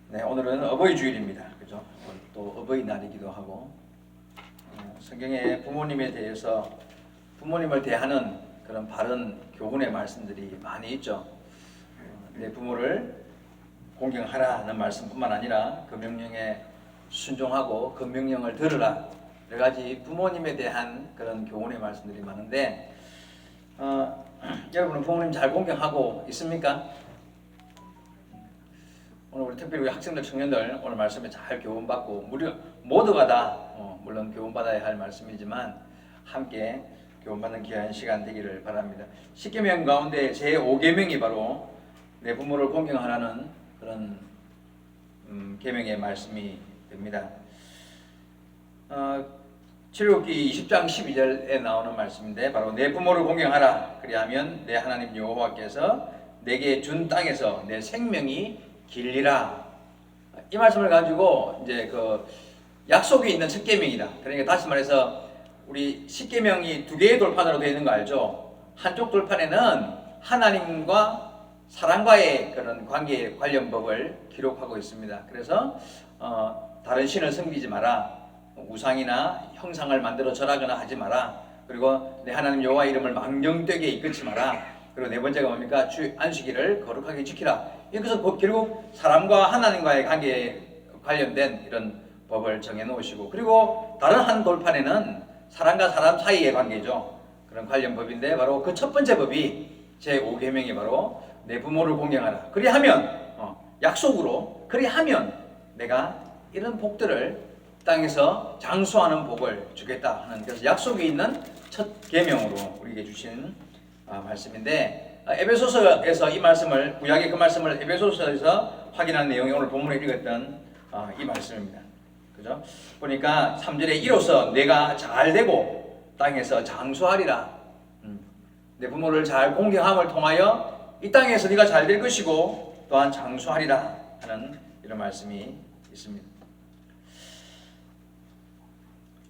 네, 오늘은 어버이 주일입니다. 그죠? 또 어버이날이기도 하고 성경에 부모님에 대해서 부모님을 대하는 그런 바른 교훈의 말씀들이 많이 있죠. 내 부모를 공경하라는 말씀뿐만 아니라 그 명령에 순종하고 그 명령을 들으라, 여러 가지 부모님에 대한 그런 교훈의 말씀들이 많은데 여러분은 부모님 잘 공경하고 있습니까? 오늘 우리 특별히 우리 학생들, 청년들 오늘 말씀에 잘 교훈받고 모두가 다 물론 교훈받아야 할 말씀이지만 함께 교훈받는 귀한 시간 되기를 바랍니다. 10계명 가운데 제5계명이 바로 내 부모를 공경하라는 그런 계명의 말씀이 됩니다. 출애굽기 20장 12절에 나오는 말씀인데 바로 내 부모를 공경하라, 그리하면 내 하나님 여호와께서 내게 준 땅에서 내 생명이 길리라. 이 말씀을 가지고 이제 그 약속이 있는 첫 계명이다. 그러니까 다시 말해서 우리 10계명이 두 개의 돌판으로 되어 있는 거 알죠? 한쪽 돌판에는 하나님과 사람과의 그런 관계 관련 법을 기록하고 있습니다. 그래서 다른 신을 섬기지 마라, 우상이나 형상을 만들어 절하거나 하지 마라, 그리고 내 하나님 여호와 이름을 망령되게 이끌지 마라, 그리고 네 번째가 뭡니까? 주 안식일을 거룩하게 지키라. 이것은 결국 사람과 하나님과의 관계에 관련된 이런 법을 정해 놓으시고, 그리고 다른 한 돌판에는 사람과 사람 사이의 관계죠. 그런 관련 법인데 바로 그 첫 번째 법이 제5계명이 바로 내 부모를 공경하라. 그리하면 약속으로 그리하면 내가 이런 복들을 땅에서 장수하는 복을 주겠다 하는, 그래서 약속이 있는 첫 계명으로 우리에게 주신 말씀인데, 에베소서에서 이 말씀을, 구약의 그 말씀을 에베소서에서 확인한 내용이 오늘 본문에 읽었던 이 말씀입니다. 그죠? 보니까 3절에 이로써 내가 잘되고 땅에서 장수하리라. 내 부모를 잘 공경함을 통하여 이 땅에서 네가 잘 될 것이고 또한 장수하리라 하는 이런 말씀이 있습니다.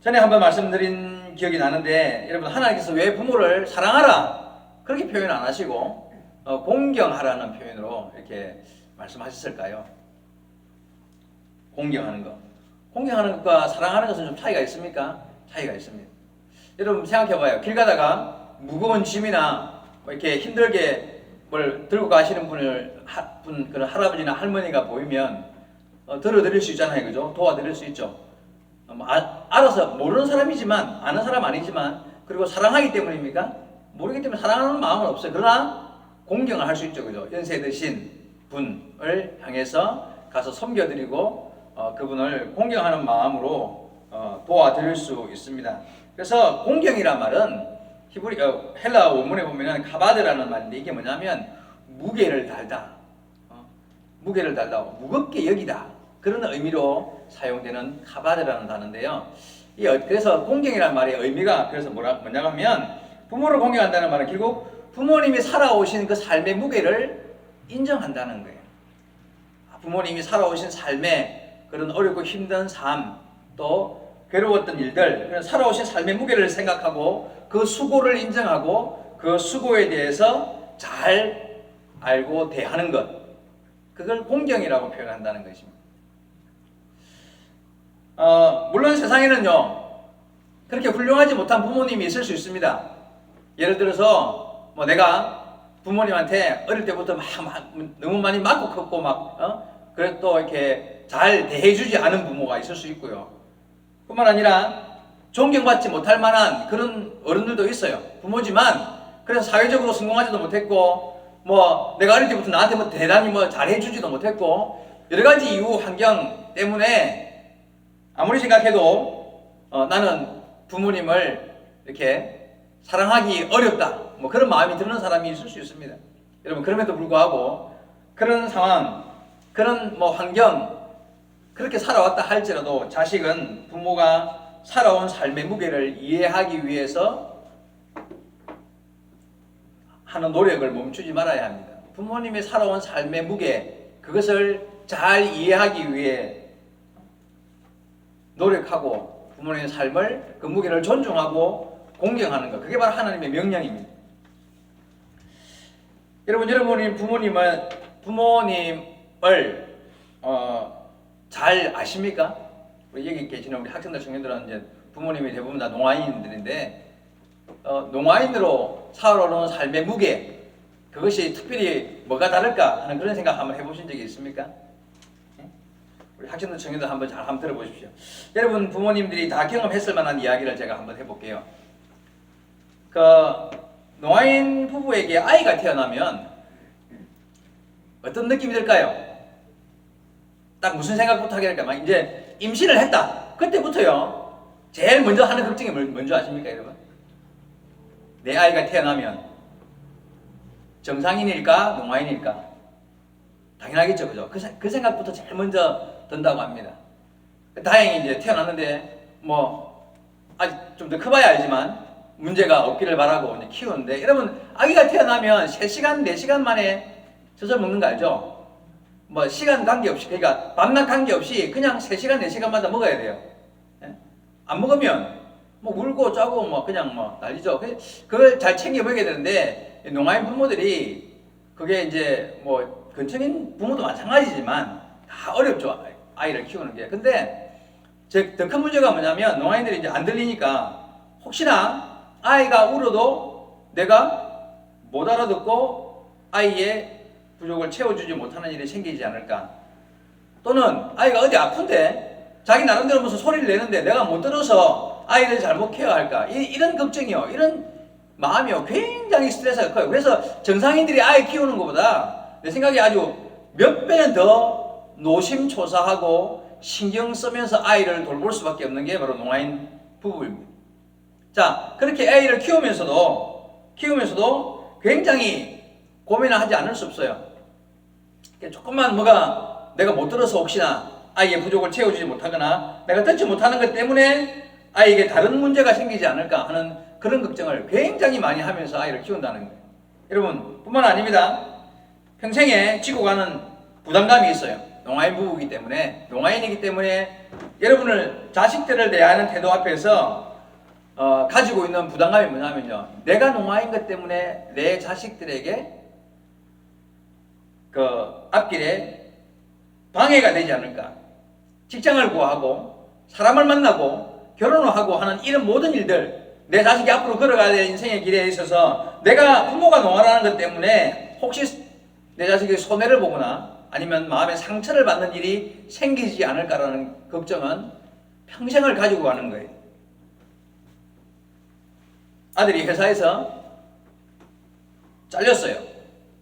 전에 한번 말씀드린 기억이 나는데, 여러분, 하나님께서 왜 부모를 사랑하라 그렇게 표현 안 하시고 공경하라는 표현으로 이렇게 말씀하셨을까요? 공경하는 것, 공경하는 것과 사랑하는 것은 좀 차이가 있습니까? 차이가 있습니다. 여러분 생각해봐요. 길 가다가 무거운 짐이나 이렇게 힘들게 뭘 들고 가시는 그런 할아버지나 할머니가 보이면 들어드릴 수 있잖아요, 그죠? 도와드릴 수 있죠. 알아서, 모르는 사람이지만, 아는 사람 아니지만, 그리고 사랑하기 때문입니까? 모르기 때문에 사랑하는 마음은 없어요. 그러나 공경을 할 수 있죠, 그죠? 연세 드신 분을 향해서 가서 섬겨드리고 그분을 공경하는 마음으로 도와드릴 수 있습니다. 그래서 공경이란 말은 헬라 원문에 보면은 카바드라는 말인데, 이게 뭐냐면 무게를 달다, 무게를 달다, 무겁게 여기다, 그런 의미로 사용되는 카바드라는 단어인데요. 그래서 공경이라는 말의 의미가 그래서 뭐냐고 하면, 부모를 공경한다는 말은 결국 부모님이 살아오신 그 삶의 무게를 인정한다는 거예요. 부모님이 살아오신 삶의 그런 어렵고 힘든 삶, 또 괴로웠던 일들, 그런 살아오신 삶의 무게를 생각하고 그 수고를 인정하고 그 수고에 대해서 잘 알고 대하는 것, 그걸 공경이라고 표현한다는 것입니다. 물론 세상에는요 그렇게 훌륭하지 못한 부모님이 있을 수 있습니다. 예를 들어서 내가 부모님한테 어릴 때부터 너무 많이 맞고 컸고 그래도 또 이렇게 잘 대해주지 않은 부모가 있을 수 있고요. 뿐만 아니라 존경받지 못할 만한 그런 어른들도 있어요. 부모지만 그래서 사회적으로 성공하지도 못했고 내가 어릴 때부터 나한테 대단히 잘해주지도 못했고, 여러 가지 이유 환경 때문에 아무리 생각해도 나는 부모님을 이렇게 사랑하기 어렵다, 그런 마음이 드는 사람이 있을 수 있습니다. 여러분, 그럼에도 불구하고 그런 상황, 그런 환경, 그렇게 살아왔다 할지라도 자식은 부모가 살아온 삶의 무게를 이해하기 위해서 하는 노력을 멈추지 말아야 합니다. 부모님이 살아온 삶의 무게, 그것을 잘 이해하기 위해 노력하고 부모님의 삶을, 그 무게를 존중하고 공경하는 것, 그게 바로 하나님의 명령입니다. 여러분, 부모님을 잘 아십니까? 우리 여기 계시는 우리 학생들 청년들은 이제 부모님이 대부분 다 농아인들인데 농아인으로 살아오는 삶의 무게, 그것이 특별히 뭐가 다를까 하는 그런 생각 한번 해보신 적이 있습니까? 우리 학생들 청년들 한번 들어보십시오. 여러분 부모님들이 다 경험했을 만한 이야기를 제가 한번 해볼게요. 그 농아인 부부에게 아이가 태어나면 어떤 느낌이 들까요? 딱 무슨 생각부터 하게 될까? 막 이제 임신을 했다. 그때부터요. 제일 먼저 하는 걱정이 뭔지 아십니까, 여러분? 내 아이가 태어나면 정상인일까, 농아인일까? 당연하겠죠, 그죠? 그 생각부터 제일 먼저 든다고 합니다. 다행히 이제 태어났는데 아직 좀 더 커봐야 알지만 문제가 없기를 바라고 이제 키우는데, 여러분 아기가 태어나면 3시간, 4시간 만에 젖을 먹는 거 알죠? 시간 관계없이, 그러니까 밤낮 관계없이 그냥 3시간, 4시간마다 먹어야 돼요. 예? 안 먹으면 울고 짜고 그냥 난리죠. 그걸 잘 챙겨 먹여야 되는데, 농아인 부모들이 그게 이제 근처인 부모도 마찬가지지만 다 어렵죠, 아이를 키우는 게. 근데 더 큰 문제가 뭐냐면, 농아인들이 이제 안 들리니까 혹시나 아이가 울어도 내가 못 알아듣고 아이의 부족을 채워주지 못하는 일이 생기지 않을까? 또는 아이가 어디 아픈데 자기 나름대로 무슨 소리를 내는데 내가 못 들어서 아이를 잘못 케어할까? 이런 걱정이요, 이런 마음이요, 굉장히 스트레스가 커요. 그래서 정상인들이 아이 키우는 것보다 내 생각에 아주 몇 배는 더 노심초사하고 신경 쓰면서 아이를 돌볼 수밖에 없는 게 바로 농아인 부부입니다. 자, 그렇게 아이를 키우면서도 굉장히 고민을 하지 않을 수 없어요. 조금만 내가 못 들어서 혹시나 아이의 부족을 채워주지 못하거나 내가 듣지 못하는 것 때문에 아이에게 다른 문제가 생기지 않을까 하는 그런 걱정을 굉장히 많이 하면서 아이를 키운다는 거예요. 여러분, 뿐만 아닙니다. 평생에 지고 가는 부담감이 있어요. 농아인이기 때문에 여러분을, 자식들을 대하는 태도 앞에서 가지고 있는 부담감이 뭐냐면요, 내가 농아인 것 때문에 내 자식들에게 그 앞길에 방해가 되지 않을까, 직장을 구하고 사람을 만나고 결혼을 하고 하는 이런 모든 일들, 내 자식이 앞으로 걸어가야 될 인생의 길에 있어서 내가 부모가 농아라는 것 때문에 혹시 내 자식이 손해를 보거나 아니면 마음에 상처를 받는 일이 생기지 않을까라는 걱정은 평생을 가지고 가는 거예요. 아들이 회사에서 잘렸어요.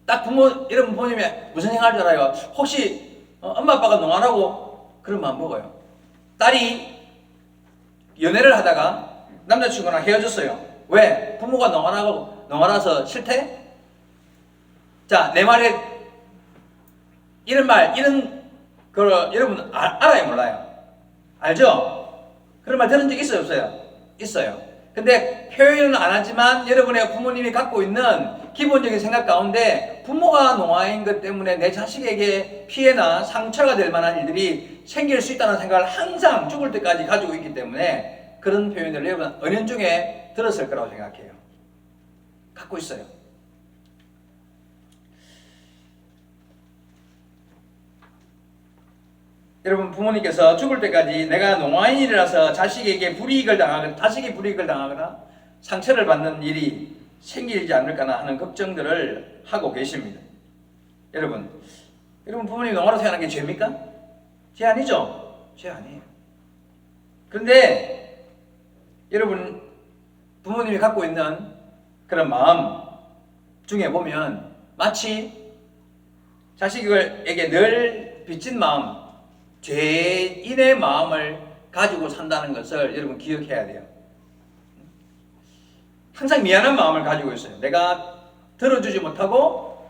딱 여러분 부모님이 무슨 생각할 줄 알아요? 혹시 엄마 아빠가 농아라고 그러면 안 먹어요. 딸이 연애를 하다가 남자친구랑 헤어졌어요. 왜? 부모가 농아라서 싫대? 자, 내 말에 이런 걸 여러분 알아요, 몰라요? 알죠? 그런 말 들은 적 있어요, 없어요? 있어요. 근데 표현은 안 하지만 여러분의 부모님이 갖고 있는 기본적인 생각 가운데 부모가 농아인 것 때문에 내 자식에게 피해나 상처가 될 만한 일들이 생길 수 있다는 생각을 항상 죽을 때까지 가지고 있기 때문에 그런 표현을 여러분 은연중에 들었을 거라고 생각해요. 갖고 있어요. 여러분, 부모님께서 죽을 때까지 내가 농아인이라서 자식이 불이익을 당하거나 상처를 받는 일이 생기지 않을까나 하는 걱정들을 하고 계십니다. 여러분 부모님이 농아로 태어난 게 죄입니까? 죄 아니죠? 죄 아니에요. 그런데 여러분 부모님이 갖고 있는 그런 마음 중에 보면 마치 자식에게 늘 빚진 마음, 죄인의 마음을 가지고 산다는 것을 여러분 기억해야 돼요. 항상 미안한 마음을 가지고 있어요. 내가 들어주지 못하고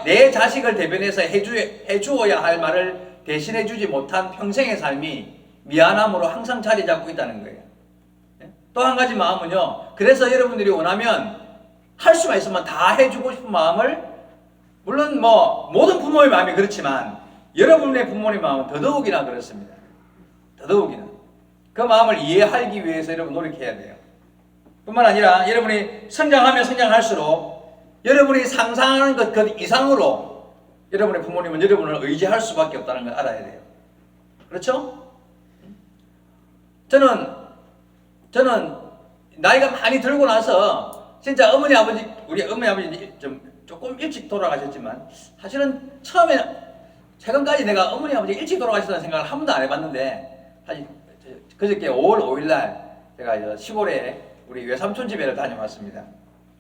내 자식을 대변해서 해주어야 할 말을 대신해주지 못한 평생의 삶이 미안함으로 항상 자리 잡고 있다는 거예요. 또 한 가지 마음은요, 그래서 여러분들이 원하면 할 수만 있으면 다 해주고 싶은 마음을, 물론 모든 부모의 마음이 그렇지만 여러분의 부모의 마음은 더더욱이나 그렇습니다. 더더욱이나 그 마음을 이해하기 위해서 여러분 노력해야 돼요. 뿐만 아니라 여러분이 성장하면 성장할수록 여러분이 상상하는 것 그 이상으로 여러분의 부모님은 여러분을 의지할 수밖에 없다는 걸 알아야 돼요. 그렇죠? 저는 나이가 많이 들고 나서 진짜 어머니 아버지, 우리 어머니 아버지 조금 일찍 돌아가셨지만 사실은 처음에 최근까지 내가 어머니 아버지 일찍 돌아가셨다는 생각을 한 번도 안 해봤는데, 사실 그저께 5월 5일 날 제가 시골에 우리 외삼촌 집에 다녀왔습니다.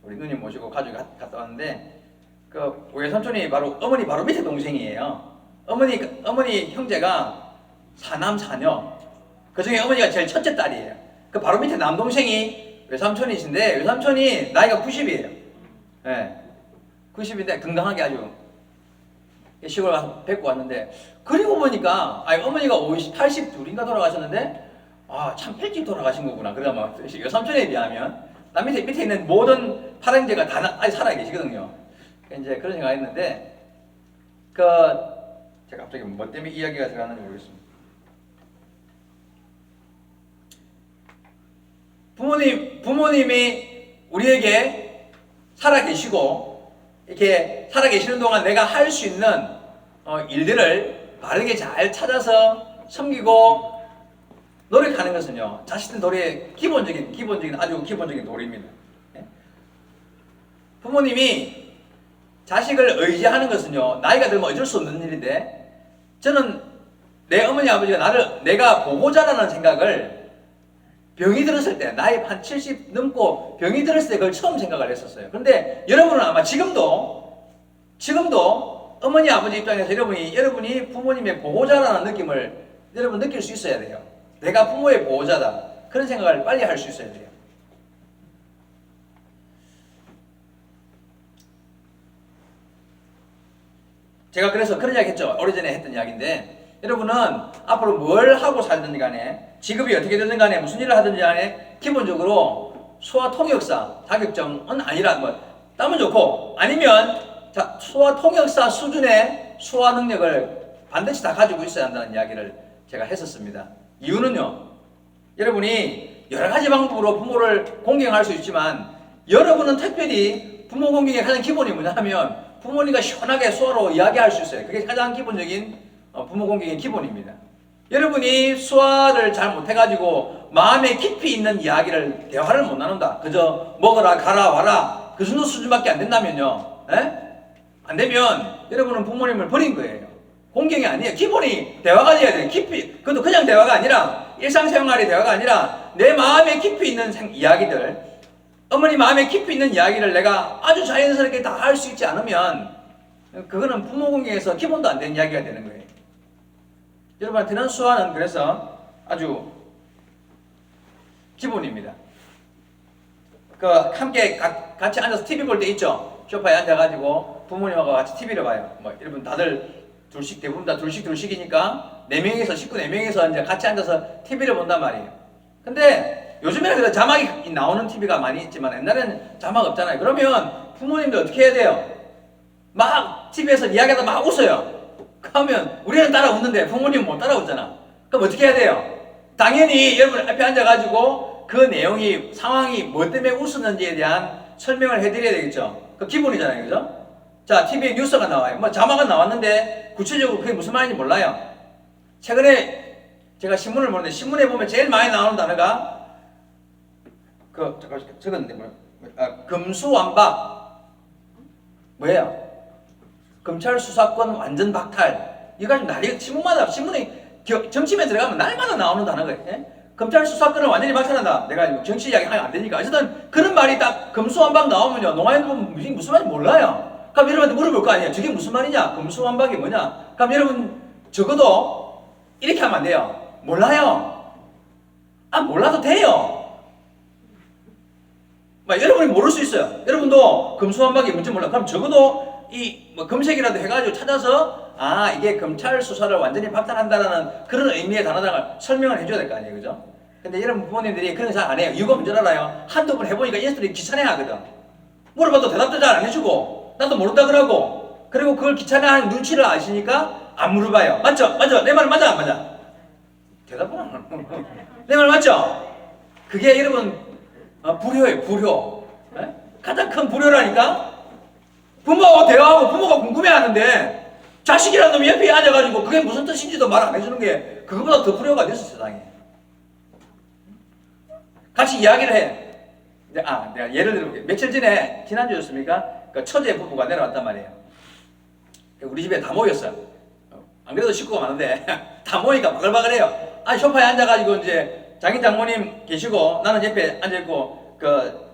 우리 누님 모시고 가족이 갔다 왔는데, 그 외삼촌이 바로 어머니 바로 밑에 동생이에요. 어머니 형제가 4남 4녀. 그 중에 어머니가 제일 첫째 딸이에요. 그 바로 밑에 남동생이 외삼촌이신데, 외삼촌이 나이가 90이에요. 네. 90인데 건강하게 아주 시골 가서 뵙고 왔는데, 그리고 보니까 어머니가 82인가 돌아가셨는데, 참 일찍 돌아가신 거구나. 그러면 외삼촌에 비하면 남 밑에 있는 모든 팔형제가 다 아직 살아 계시거든요. 이제 그런 생각을 했는데, 제가 갑자기 뭐 때문에 이야기가 들어갔는지 모르겠습니다. 부모님이 우리에게 살아 계시고, 이렇게 살아 계시는 동안 내가 할 수 있는 일들을 바르게 잘 찾아서 섬기고 노력하는 것은요, 자신의 도리의 아주 기본적인 도리입니다. 부모님이 자식을 의지하는 것은요, 나이가 들면 어쩔 수 없는 일인데, 저는 내 어머니 아버지가 내가 보호자라는 생각을 병이 들었을 때, 나이 한 70 넘고 병이 들었을 때 그걸 처음 생각을 했었어요. 그런데 여러분은 아마 지금도 어머니 아버지 입장에서 여러분이 부모님의 보호자라는 느낌을 여러분 느낄 수 있어야 돼요. 내가 부모의 보호자다. 그런 생각을 빨리 할 수 있어야 돼요. 제가 그래서 그런 이야기 했죠. 오래전에 했던 이야기인데, 여러분은 앞으로 뭘 하고 살든지 간에, 직업이 어떻게 되든 간에, 무슨 일을 하든지 간에 기본적으로 소아 통역사 자격증은 아니라 따면 좋고, 아니면 소아 통역사 수준의 소아 능력을 반드시 다 가지고 있어야 한다는 이야기를 제가 했었습니다. 이유는요, 여러분이 여러 가지 방법으로 부모를 공경할 수 있지만, 여러분은 특별히 부모 공경의 가장 기본이 뭐냐 하면, 부모님과 시원하게 수화로 이야기할 수 있어요. 그게 가장 기본적인 부모 공경의 기본입니다. 여러분이 수화를 잘 못해가지고 마음에 깊이 있는 이야기를, 대화를 못 나눈다. 그저 먹어라 가라 와라 그 정도 수준밖에 안 된다면요, 안 되면 여러분은 부모님을 버린 거예요. 공경이 아니에요. 기본이 대화가 돼야 돼요. 깊이. 그것도 그냥 대화가 아니라, 일상생활의 대화가 아니라 내 마음에 깊이 있는 이야기들, 어머니 마음에 깊이 있는 이야기를 내가 아주 자연스럽게 다 할 수 있지 않으면, 그거는 부모 공경에서 기본도 안 되는 이야기가 되는 거예요. 여러분한테는 수화는 그래서 아주 기본입니다. 함께 같이 앉아서 TV 볼 때 있죠? 소파에 앉아가지고 부모님하고 같이 TV를 봐요. 여러분 다들 대부분 다 둘씩이니까 4명이서, 식구 4명이서 이제 같이 앉아서 TV를 본단 말이에요. 근데 요즘에는 그래도 자막이 나오는 TV가 많이 있지만, 옛날에는 자막 없잖아요. 그러면 부모님도 어떻게 해야 돼요? 막 TV에서 이야기하다 막 웃어요. 그러면 우리는 따라 웃는데 부모님은 못 따라 웃잖아. 그럼 어떻게 해야 돼요? 당연히 여러분 앞에 앉아가지고 그 내용이, 상황이 뭐 때문에 웃었는지에 대한 설명을 해드려야 되겠죠. 그 기본이잖아요. 그죠? 자, TV에 뉴스가 나와요. 자막은 나왔는데 구체적으로 그게 무슨 말인지 몰라요. 최근에 제가 신문을 보는데, 신문에 보면 제일 많이 나오는 단어가 적었는데 금수완박. 뭐예요? 검찰 수사권 완전 박탈. 이거 가지고 난리, 신문에 정치면 들어가면 날마다 나오는 단어가 있어요. 검찰 수사권을 완전히 박탈한다. 내가 정치 이야기 하면 안 되니까. 어쨌든 그런 말이 딱 금수완박 나오면요, 농아인 보면 무슨 말인지 몰라요. 그럼 여러분한테 물어볼 거 아니에요. 저게 무슨 말이냐? 금수완박이 뭐냐? 그럼 여러분 적어도 이렇게 하면 안 돼요. 몰라요. 몰라도 돼요. 여러분이 모를 수 있어요. 여러분도 금수완박이 뭔지 몰라. 그럼 적어도 검색이라도 해가지고 찾아서, 이게 검찰 수사를 완전히 박탈한다라는 그런 의미의 단어를 설명을 해줘야 될 거 아니에요. 그죠? 근데 여러분 부모님들이 그런 거 잘 안 해요. 이유가 뭔지 알아요? 한두 번 해보니까 얘네들이 귀찮아 하거든. 물어봐도 대답도 잘 안 해주고, 나도 모른다 그러고, 그리고 그걸 귀찮아하는 눈치를 아시니까 안 물어봐요. 맞죠? 내 말 맞아 안 맞아? 대답은 안 하고. 내 말 맞죠? 그게 여러분 불효예요. 불효. 가장 큰 불효라니까. 부모하고 대화하고 부모가 궁금해하는데 자식이라는 놈이 옆에 앉아가지고 그게 무슨 뜻인지도 말 안 해주는 게 그거보다 더 불효가 됐어, 세상에. 같이 이야기를 해. 내가 예를 들어볼게. 며칠 전에, 지난주였습니까? 그 처제 부부가 내려왔단 말이에요. 우리 집에 다 모였어요. 안 그래도 식구가 많은데, 다 모이니까 바글바글해요. 소파에 앉아가지고 이제 장인 장모님 계시고, 나는 옆에 앉아있고,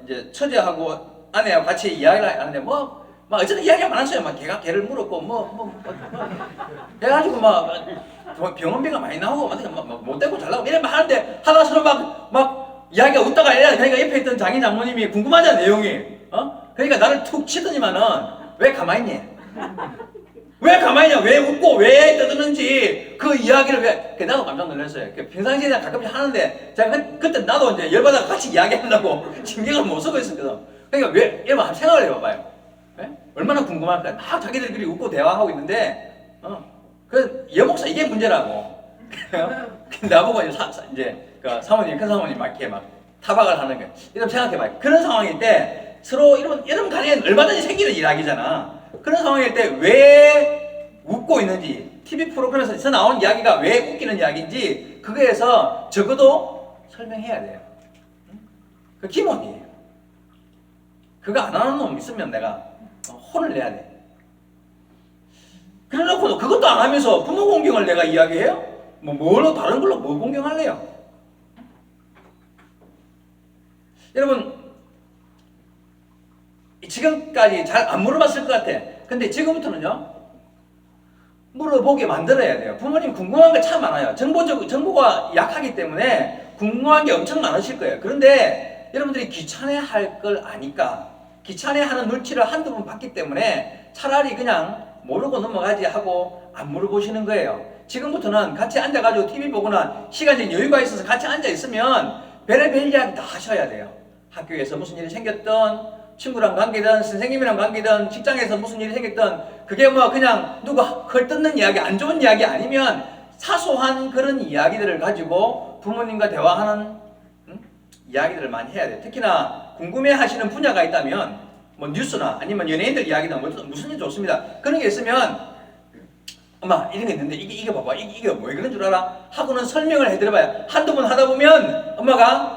이제 처제하고 아내하고 같이 이야기를 하는데, 막 어쨌든 이야기가 많았어요. 막 걔를 물었고, 해가지고 병원비가 많이 나오고, 못 되고 잘 나오고, 이래 막 하는데, 하다 서로 막 이야기가 웃다가 이래. 그러니까 옆에 있던 장인 장모님이 궁금하잖아, 내용이. 그러니까 나를 툭 치더니만은, 왜 가만히 있니? 왜 가만히 있냐? 왜 웃고, 왜 떠드는지, 그 이야기를 나도 깜짝 놀랐어요. 평상시에 가끔씩 하는데, 제가 그때 나도 이제 열받아 같이 이야기한다고 신경을 못 쓰고 있었거든. 그러니까 여러분 한번 생각을 해봐봐요. 네? 얼마나 궁금할까? 막 자기들끼리 웃고 대화하고 있는데, 여목사 이게 문제라고. 나보고 이제 사모님, 큰 사모님 막 이렇게 막 타박을 하는 거예요. 여러분 생각해봐요. 그런 상황일 때 서로 여러분 간에 얼마든지 생기는 이야기잖아. 그런 상황일 때 왜 웃고 있는지, TV 프로그램에서 나온 이야기가 왜 웃기는 이야기인지 그거에서 적어도 설명해야 돼요. 그 기본이에요. 그거 안 하는 놈 있으면 내가 혼을 내야 돼. 그래놓고 그것도 안 하면서 부모 공경을 내가 이야기해요? 뭘로 다른 걸로 뭘 공경할래요? 여러분 지금까지 잘 안 물어봤을 것 같아. 근데 지금부터는요 물어보게 만들어야 돼요. 부모님 궁금한 게 참 많아요. 정보가 약하기 때문에 궁금한 게 엄청 많으실 거예요. 그런데 여러분들이 귀찮아할 걸 아니까, 귀찮아하는 눈치를 한두 번 봤기 때문에 차라리 그냥 모르고 넘어가지 하고 안 물어보시는 거예요. 지금부터는 같이 앉아가지고 TV 보거나 시간적 여유가 있어서 같이 앉아있으면 별의별 이야기 다 하셔야 돼요. 학교에서 무슨 일이 생겼던, 친구랑 관계든 선생님이랑 관계든 직장에서 무슨 일이 생겼든, 그게 그냥 누가 헐뜯는 이야기, 안 좋은 이야기 아니면 사소한 그런 이야기들을 가지고 부모님과 대화하는 이야기들을 많이 해야 돼요. 특히나 궁금해 하시는 분야가 있다면 뉴스나 아니면 연예인들 이야기나 무슨 일 좋습니다. 그런 게 있으면 엄마 이런 게 있는데 이게 봐봐, 이게 왜 그런 줄 알아? 하고는 설명을 해드려봐요. 한두 번 하다 보면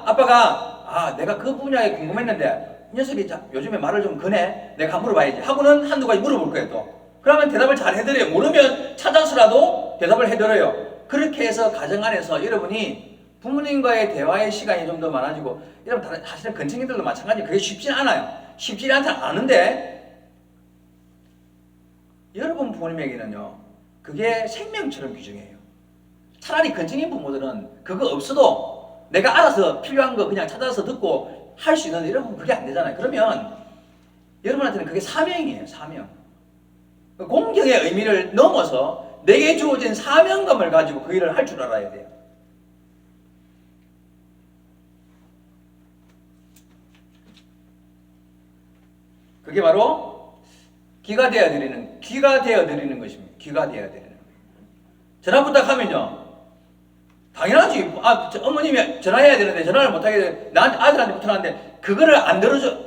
아빠가 내가 그 분야에 궁금했는데 이 녀석이 요즘에 말을 좀 거네, 내가 물어봐야지 하고는 한두 가지 물어볼 거예요. 또 그러면 대답을 잘 해드려요. 모르면 찾아서라도 대답을 해드려요. 그렇게 해서 가정 안에서 여러분이 부모님과의 대화의 시간이 좀 더 많아지고, 여러분 사실은 근친님들도 마찬가지. 그게 쉽진 않아요. 쉽지 않다 아는데 여러분 부모님에게는요 그게 생명처럼 귀중해요. 차라리 근친님 부모들은 그거 없어도 내가 알아서 필요한 거 그냥 찾아서 듣고 할 수 있는데, 여러분 그게 안 되잖아요. 그러면 여러분한테는 그게 사명이에요. 사명. 공경의 의미를 넘어서 내게 주어진 사명감을 가지고 그 일을 할 줄 알아야 돼요. 그게 바로 귀가 되어 드리는 것입니다. 귀가 되어 드리는 거예요. 전화 부탁하면요 당연하지. 어머님이 전화해야 되는데 전화를 못하게 돼. 나한테 아들한테 부탁하는데 그거를 안 들어줘,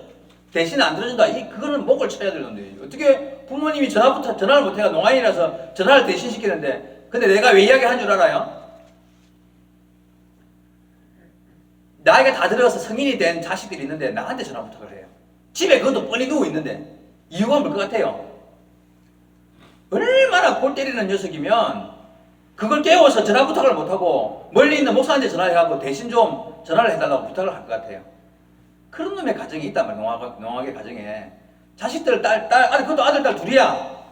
대신 안 들어준다. 그거는 목을 쳐야 되는데 어떻게 부모님이 전화를 못해가 농아인이라서 전화를 대신 시키는데, 근데 내가 왜 이야기한 줄 알아요? 나이가 다 들어서 성인이 된 자식들이 있는데 나한테 전화 부탁을 해요. 집에 그것도 뻔히 두고 있는데 이유가 뭘 것 같아요? 얼마나 골 때리는 녀석이면 그걸 깨워서 전화 부탁을 못하고 멀리 있는 목사한테 전화해갖고 대신 좀 전화를 해달라고 부탁을 할 것 같아요. 그런 놈의 가정이 있단 말이에요. 농악의 가정에 자식들 그것도 아들 딸 둘이야.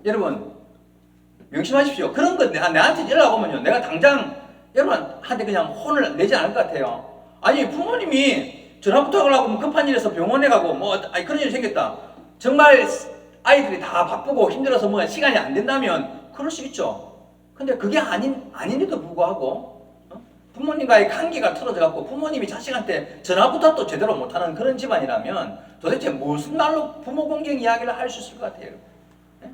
여러분 명심하십시오. 그런 거 내한테 연락 오면요 내가 당장 여러분한테 그냥 혼을 내지 않을 것 같아요. 아니 부모님이 전화 부탁을 하고 급한 일에서 병원에 가고 그런 일이 생겼다. 정말 아이들이 다 바쁘고 힘들어서 시간이 안 된다면 그럴 수 있죠. 근데 그게 아닌데도 불구하고 부모님과의 관계가 틀어져갖고 부모님이 자식한테 전화 부탁도 제대로 못하는 그런 집안이라면 도대체 무슨 말로 부모 공경 이야기를 할 수 있을 것 같아요? 네?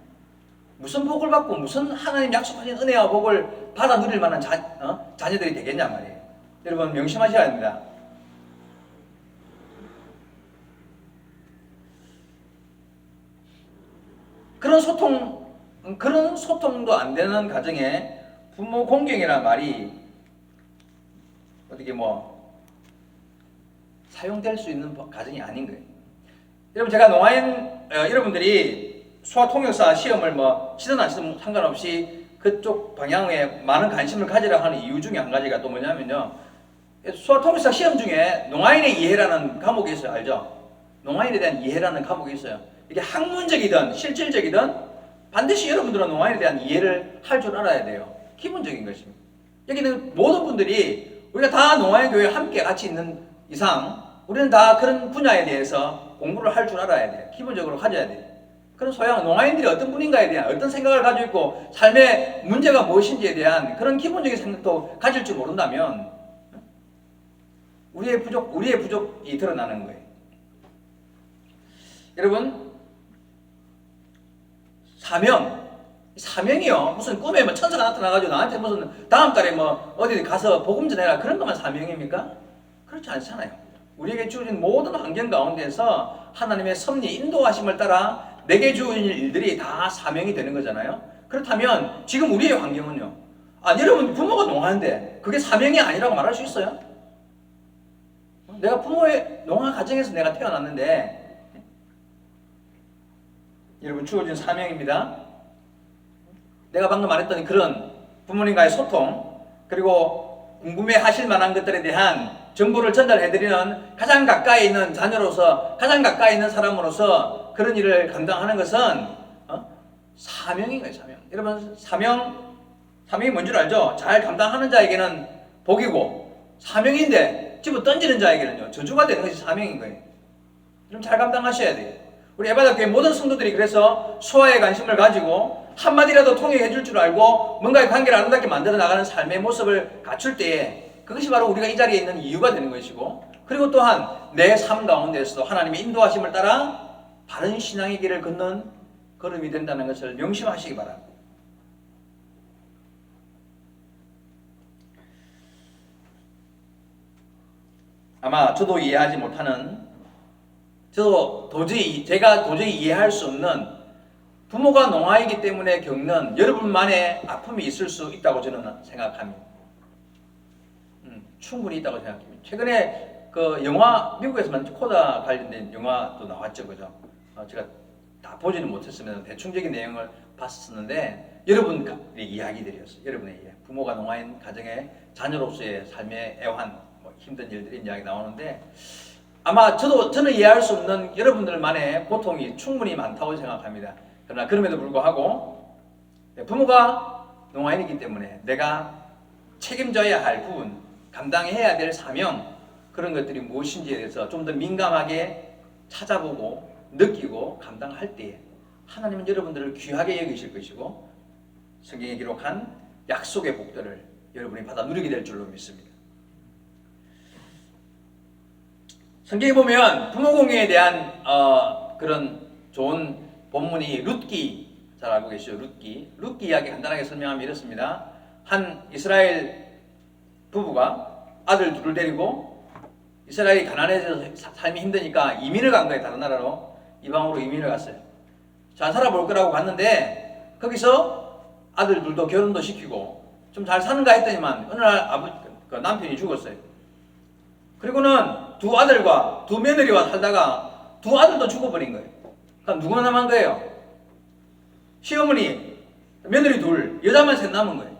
무슨 복을 받고 무슨 하나님 약속하신 은혜와 복을 받아 누릴 만한 자녀들이 되겠냐 말이에요. 여러분 명심하셔야 합니다. 그런 소통도 안 되는 가정에 부모 공경이라는 말이 어떻게 사용될 수 있는 가정이 아닌 거예요. 여러분, 제가 농아인 여러분들이 수학통역사 시험을 치든 안 치든 상관없이 그쪽 방향에 많은 관심을 가지라 하는 이유 중에 한 가지가 또 뭐냐면요, 수학통역사 시험 중에 농아인의 이해라는 과목이 있어요. 알죠? 농아인에 대한 이해라는 과목이 있어요. 이게 학문적이든 실질적이든 반드시 여러분들은 농아인에 대한 이해를 할 줄 알아야 돼요. 기본적인 것입니다. 여기는 모든 분들이 우리가 다 농아인 교회에 함께 같이 있는 이상 우리는 다 그런 분야에 대해서 공부를 할 줄 알아야 돼요. 기본적으로 가져야 돼요. 그런 소양, 농아인들이 어떤 분인가에 대한 어떤 생각을 가지고 있고 삶의 문제가 무엇인지에 대한 그런 기본적인 생각도 가질 줄 모른다면 우리의 부족이 드러나는 거예요. 여러분, 사명이요. 무슨 꿈에 천사가 나타나가지고 나한테 무슨 다음 달에 어디 가서 복음 전해라 그런 것만 사명입니까? 그렇지 않잖아요. 우리에게 주어진 모든 환경 가운데서 하나님의 섭리 인도하심을 따라 내게 주어진 일들이 다 사명이 되는 거잖아요. 그렇다면 지금 우리의 환경은요. 여러분 부모가 농아인데 그게 사명이 아니라고 말할 수 있어요? 내가 부모의 농아 가정에서 내가 태어났는데 여러분 주어진 사명입니다. 내가 방금 말했던 그런 부모님과의 소통, 그리고 궁금해하실 만한 것들에 대한 정보를 전달해드리는 가장 가까이 있는 자녀로서, 가장 가까이 있는 사람으로서 그런 일을 감당하는 것은 사명인 거예요. 사명. 여러분, 사명이 뭔 줄 알죠? 잘 감당하는 자에게는 복이고, 사명인데 집어 던지는 자에게는요 저주가 되는 것이 사명인 거예요. 그럼 잘 감당하셔야 돼요. 우리 에바다교회 모든 성도들이 그래서 소아에 관심을 가지고 한마디라도 통역해 줄 줄 알고 뭔가의 관계를 아름답게 만들어 나가는 삶의 모습을 갖출 때에 그것이 바로 우리가 이 자리에 있는 이유가 되는 것이고, 그리고 또한 내 삶 가운데서도 하나님의 인도하심을 따라 바른 신앙의 길을 걷는 걸음이 된다는 것을 명심하시기 바랍니다. 아마 저도 이해하지 못하는, 제가 도저히 이해할 수 없는 부모가 농아이기 때문에 겪는 여러분만의 아픔이 있을 수 있다고 저는 생각합니다. 충분히 있다고 생각합니다. 최근에 그 영화, 미국에서만 코다 관련된 영화도 나왔죠, 그죠? 제가 다 보지는 못했으면 대충적인 내용을 봤었는데 여러분의 이야기들이었어요. 여러분의 이야기. 부모가 농아인 가정의 자녀로서의 삶의 애환, 힘든 일들이 이야기 나오는데 아마 저는 이해할 수 없는 여러분들만의 고통이 충분히 많다고 생각합니다. 그러나 그럼에도 불구하고 부모가 농아인이기 때문에 내가 책임져야 할 부분, 감당해야 될 사명, 그런 것들이 무엇인지에 대해서 좀 더 민감하게 찾아보고 느끼고 감당할 때에 하나님은 여러분들을 귀하게 여기실 것이고 성경에 기록한 약속의 복들을 여러분이 받아 누리게 될 줄로 믿습니다. 성경에 보면 부모 공경에 대한 그런 좋은 본문이 룻기, 잘 알고 계시죠? 룻기 이야기 간단하게 설명하면 이렇습니다. 한 이스라엘 부부가 아들 둘을 데리고 이스라엘이 가난해져서 삶이 힘드니까 이민을 간 거예요. 다른 나라로, 이방으로 이민을 갔어요. 잘 살아볼 거라고 갔는데 거기서 아들 둘도 결혼도 시키고 좀 잘 사는가 했더니만 어느 날 남편이 죽었어요. 그리고는 두 아들과 두 며느리와 살다가 두 아들도 죽어버린 거예요. 그럼 누가 남은 거예요? 시어머니, 며느리 둘, 여자만 셋 남은 거예요.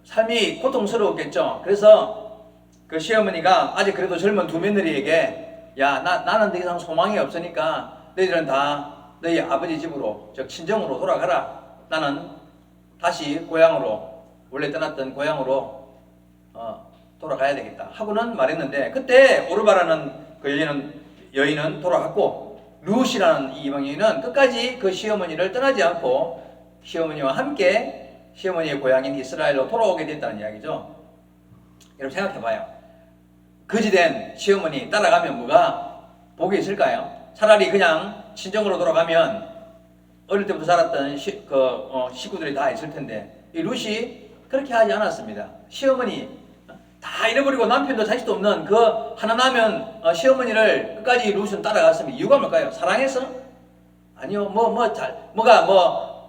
삶이 고통스러웠겠죠. 그래서 그 시어머니가 아직 그래도 젊은 두 며느리에게 나는 더 이상 소망이 없으니까 너희들은 다 너희 아버지 집으로, 즉 친정으로 돌아가라. 나는 다시 고향으로, 원래 떠났던 고향으로 돌아가야 되겠다 하고는 말했는데, 그때 오르바라는 그 여인은 돌아갔고 룻이라는 이 이방 여인은 끝까지 그 시어머니를 떠나지 않고 시어머니와 함께 시어머니의 고향인 이스라엘로 돌아오게 됐다는 이야기죠. 여러분 생각해봐요. 거지된 시어머니 따라가면 뭐가 복이 있을까요? 차라리 그냥 친정으로 돌아가면 어릴 때부터 자랐던 식구들이 다 있을 텐데, 이 룻이 그렇게 하지 않았습니다. 시어머니 다 잃어버리고 남편도 자식도 없는 그 하나 남은 시어머니를 끝까지 룻은 따라갔습니다. 이유가 뭘까요? 사랑해서? 아니요, 뭐가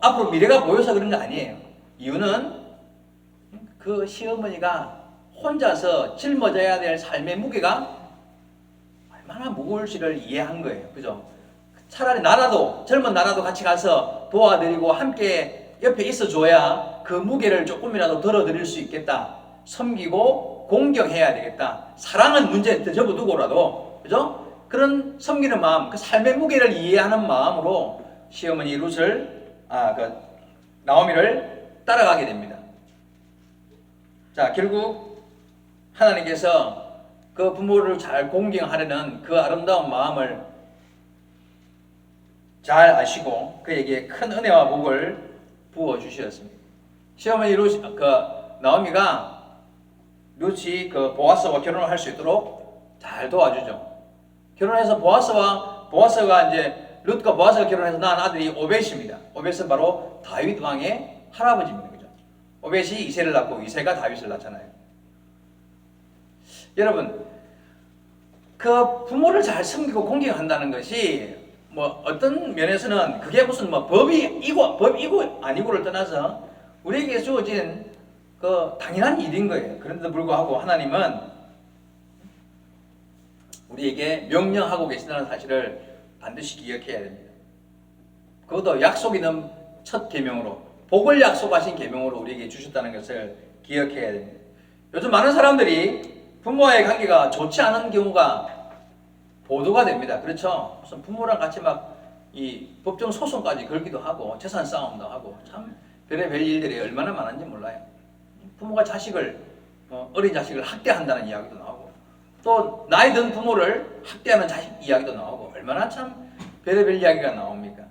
앞으로 미래가 보여서 그런 거 아니에요. 이유는 그 시어머니가 혼자서 짊어져야 될 삶의 무게가 얼마나 무거울지를 이해한 거예요. 그죠? 차라리 나라도, 젊은 나라도 같이 가서 도와드리고 함께 옆에 있어줘야 그 무게를 조금이라도 덜어드릴 수 있겠다. 섬기고 공경해야 되겠다. 사랑은 문제 접어두고라도, 그죠? 그런 섬기는 마음, 그 삶의 무게를 이해하는 마음으로 시어머니 나오미를 따라가게 됩니다. 자, 결국 하나님께서 그 부모를 잘 공경하려는 그 아름다운 마음을 잘 아시고 그에게 큰 은혜와 복을 부어 주셨습니다. 시어머니 나오미가 룻이 보아스와 결혼을 할 수 있도록 잘 도와주죠. 결혼해서 보아스가 이제 룻과 보아스가 결혼해서 낳은 아들이 오벳입니다. 오벳은 바로 다윗 왕의 할아버지입니다. 그죠? 오벳이 이새를 낳고 이새가 다윗을 낳잖아요. 여러분, 그 부모를 잘 섬기고 공경한다는 것이 어떤 면에서는 그게 무슨 법이고 아니고를 떠나서 우리에게 주어진 그 당연한 일인 거예요. 그런데도 불구하고 하나님은 우리에게 명령하고 계신다는 사실을 반드시 기억해야 됩니다. 그것도 약속 있는 첫 계명으로, 복을 약속하신 계명으로 우리에게 주셨다는 것을 기억해야 됩니다. 요즘 많은 사람들이 부모와의 관계가 좋지 않은 경우가 보도가 됩니다. 그렇죠? 무슨 부모랑 같이 이 법정 소송까지 걸기도 하고 재산 싸움도 하고 참 별의별 일들이 얼마나 많은지 몰라요. 부모가 어린 자식을 학대한다는 이야기도 나오고 또 나이 든 부모를 학대하는 자식 이야기도 나오고 얼마나 참 별의별 이야기가 나옵니까?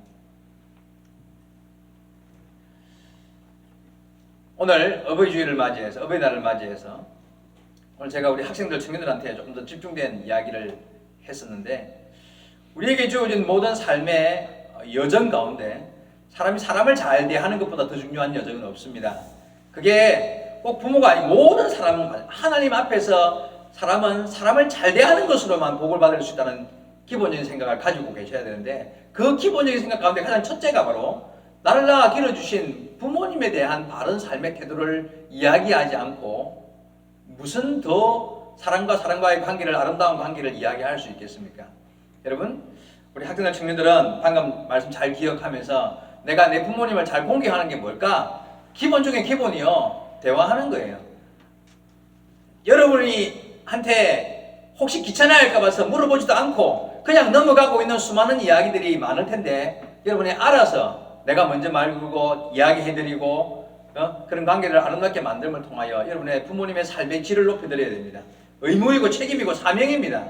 오늘 어버이날을 맞이해서 오늘 제가 우리 학생들, 청년들한테 조금 더 집중된 이야기를 했었는데 우리에게 주어진 모든 삶의 여정 가운데 사람이 사람을 잘 대하는 것보다 더 중요한 여정은 없습니다. 그게 꼭 부모가 아니고 모든 사람은 하나님 앞에서 사람은 사람을 잘 대하는 것으로만 복을 받을 수 있다는 기본적인 생각을 가지고 계셔야 되는데 그 기본적인 생각 가운데 가장 첫째가 바로 나를 낳아 기르주신 부모님에 대한 바른 삶의 태도를 이야기하지 않고 무슨 더 사람과의 관계를, 아름다운 관계를 이야기할 수 있겠습니까? 여러분, 우리 학생들, 청년들은 방금 말씀 잘 기억하면서 내가 내 부모님을 잘 공경하는 게 뭘까? 기본 중에 기본이요, 대화하는 거예요. 여러분이 한테 혹시 귀찮아할까 봐서 물어보지도 않고 그냥 넘어가고 있는 수많은 이야기들이 많을 텐데 여러분이 알아서 내가 먼저 말 걸고 이야기해드리고 그런 관계를 아름답게 만듦을 통하여 여러분의 부모님의 삶의 질을 높여드려야 됩니다. 의무이고 책임이고 사명입니다.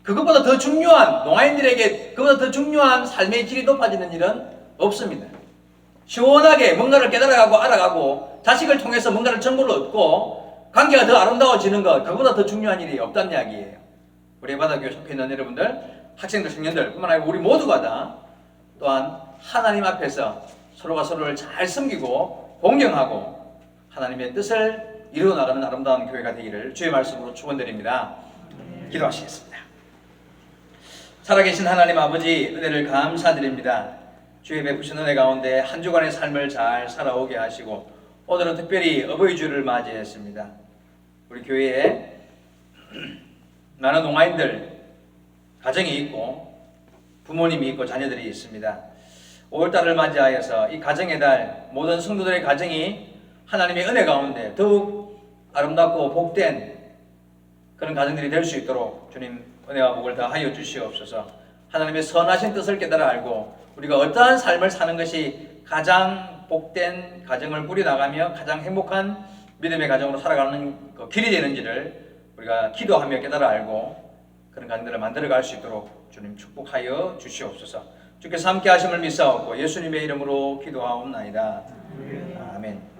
그것보다 더 중요한, 농아인들에게 그것보다 더 중요한 삶의 질이 높아지는 일은 없습니다. 시원하게 뭔가를 깨달아가고 알아가고 자식을 통해서 뭔가를 정보를 얻고 관계가 더 아름다워지는 것, 그것보다 더 중요한 일이 없다는 이야기예요. 우리 바다교회 속해 있는 여러분들, 학생들, 청년들 뿐만 아니고 우리 모두가 다 또한 하나님 앞에서 서로가 서로를 잘 섬기고 공경하고 하나님의 뜻을 이루어 나가는 아름다운 교회가 되기를 주의 말씀으로 축원드립니다. 기도하시겠습니다. 살아계신 하나님 아버지, 은혜를 감사드립니다. 주의 베푸신 은혜 가운데 한 주간의 삶을 잘 살아오게 하시고 오늘은 특별히 어버이주를 맞이했습니다. 우리 교회에 많은 농아인들 가정이 있고 부모님이 있고 자녀들이 있습니다. 5월달을 맞이하여서 이 가정의 달, 모든 성도들의 가정이 하나님의 은혜 가운데 더욱 아름답고 복된 그런 가정들이 될 수 있도록 주님 은혜와 복을 다하여 주시옵소서. 하나님의 선하신 뜻을 깨달아 알고 우리가 어떠한 삶을 사는 것이 가장 복된 가정을 꾸려나가며 가장 행복한 믿음의 가정으로 살아가는 그 길이 되는지를 우리가 기도하며 깨달아 알고 그런 가정들을 만들어갈 수 있도록 주님 축복하여 주시옵소서. 주께서 함께 하심을 믿사옵고 예수님의 이름으로 기도하옵나이다. 아멘.